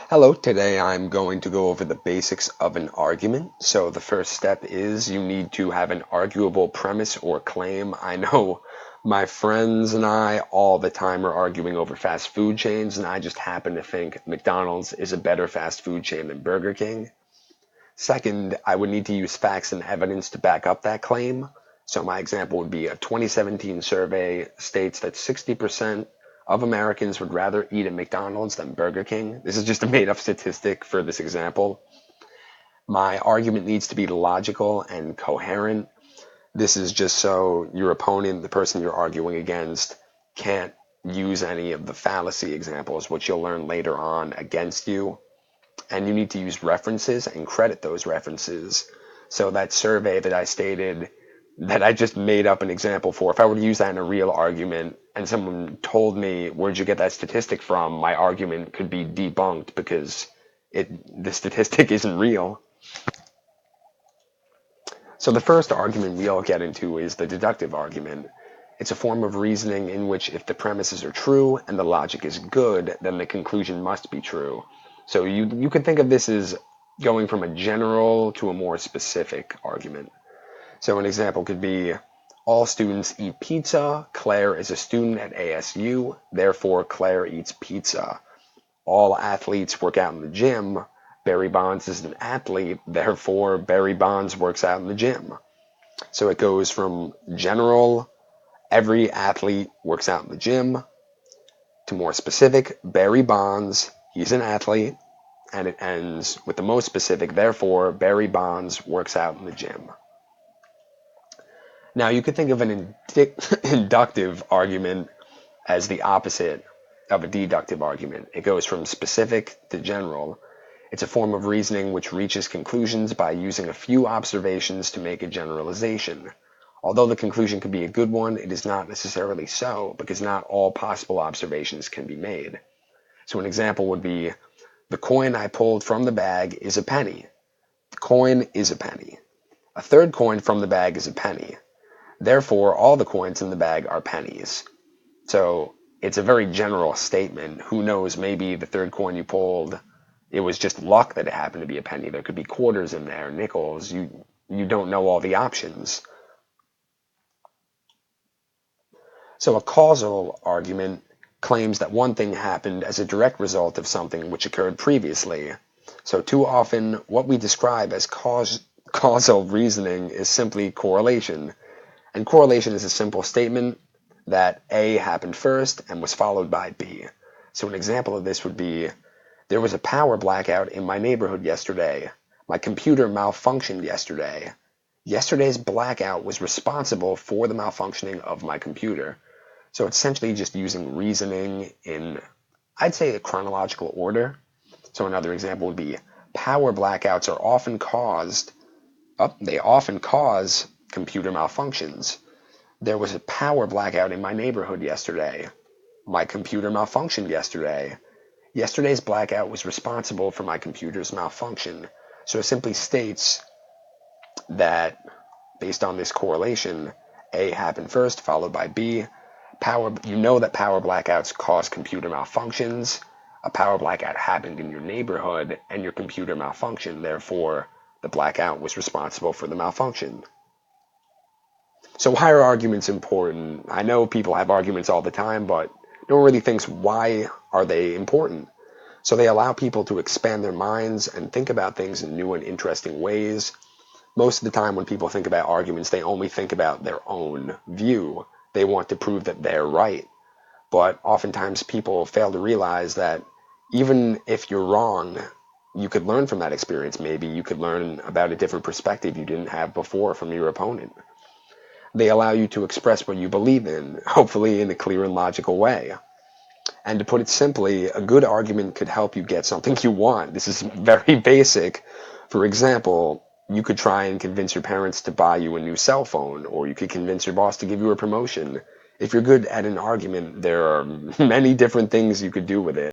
Hello, today I'm going to go over the basics of an argument. So the first step is you need to have an arguable premise or claim. I know my friends and I all the time are arguing over fast food chains, and I just happen to think McDonald's is a better fast food chain than Burger King. Second, I would need to use facts and evidence to back up that claim. So my example would be a 2017 survey states that 60% of Americans would rather eat at McDonald's than Burger King. This is just a made up statistic for this example. My argument needs to be logical and coherent. This is just so your opponent, the person you're arguing against, can't use any of the fallacy examples, which you'll learn later on, against you. And you need to use references and credit those references. So that survey that I stated that I just made up an example for, if I were to use that in a real argument and someone told me, where'd you get that statistic from? My argument could be debunked because the statistic isn't real. So the first argument we all get into is the deductive argument. It's a form of reasoning in which if the premises are true and the logic is good, then the conclusion must be true. So you could think of this as going from a general to a more specific argument. So an example could be, all students eat pizza. Claire is a student at ASU, therefore Claire eats pizza. All athletes work out in the gym. Barry Bonds is an athlete, therefore Barry Bonds works out in the gym. So it goes from general, every athlete works out in the gym, to more specific, Barry Bonds, he's an athlete, and it ends with the most specific, therefore Barry Bonds works out in the gym. Now you could think of an inductive argument as the opposite of a deductive argument. It goes from specific to general. It's a form of reasoning which reaches conclusions by using a few observations to make a generalization. Although the conclusion could be a good one, it is not necessarily so, because not all possible observations can be made. So an example would be, the coin I pulled from the bag is a penny. The coin is a penny. A third coin from the bag is a penny. Therefore, all the coins in the bag are pennies. So it's a very general statement. Who knows, maybe the third coin you pulled, it was just luck that it happened to be a penny. There could be quarters in there, nickels. You don't know all the options. So a causal argument claims that one thing happened as a direct result of something which occurred previously. So too often, what we describe as causal reasoning is simply correlation. And correlation is a simple statement that A happened first and was followed by B. So an example of this would be, there was a power blackout in my neighborhood yesterday. My computer malfunctioned yesterday. Yesterday's blackout was responsible for the malfunctioning of my computer. So it's essentially just using reasoning in, I'd say, a chronological order. So another example would be, power blackouts are often they often cause computer malfunctions. There was a power blackout in my neighborhood yesterday. My computer malfunctioned yesterday. Yesterday's blackout was responsible for my computer's malfunction. So it simply states that, based on this correlation, A happened first, followed by B. You know that power blackouts cause computer malfunctions. A power blackout happened in your neighborhood, and your computer malfunctioned. Therefore, the blackout was responsible for the malfunction. So why are arguments important? I know people have arguments all the time, but no one really thinks, why are they important? So they allow people to expand their minds and think about things in new and interesting ways. Most of the time when people think about arguments, they only think about their own view. They want to prove that they're right. But oftentimes people fail to realize that even if you're wrong, you could learn from that experience. Maybe you could learn about a different perspective you didn't have before from your opponent. They allow you to express what you believe in, hopefully in a clear and logical way. And to put it simply, a good argument could help you get something you want. This is very basic. For example, you could try and convince your parents to buy you a new cell phone, or you could convince your boss to give you a promotion. If you're good at an argument, there are many different things you could do with it.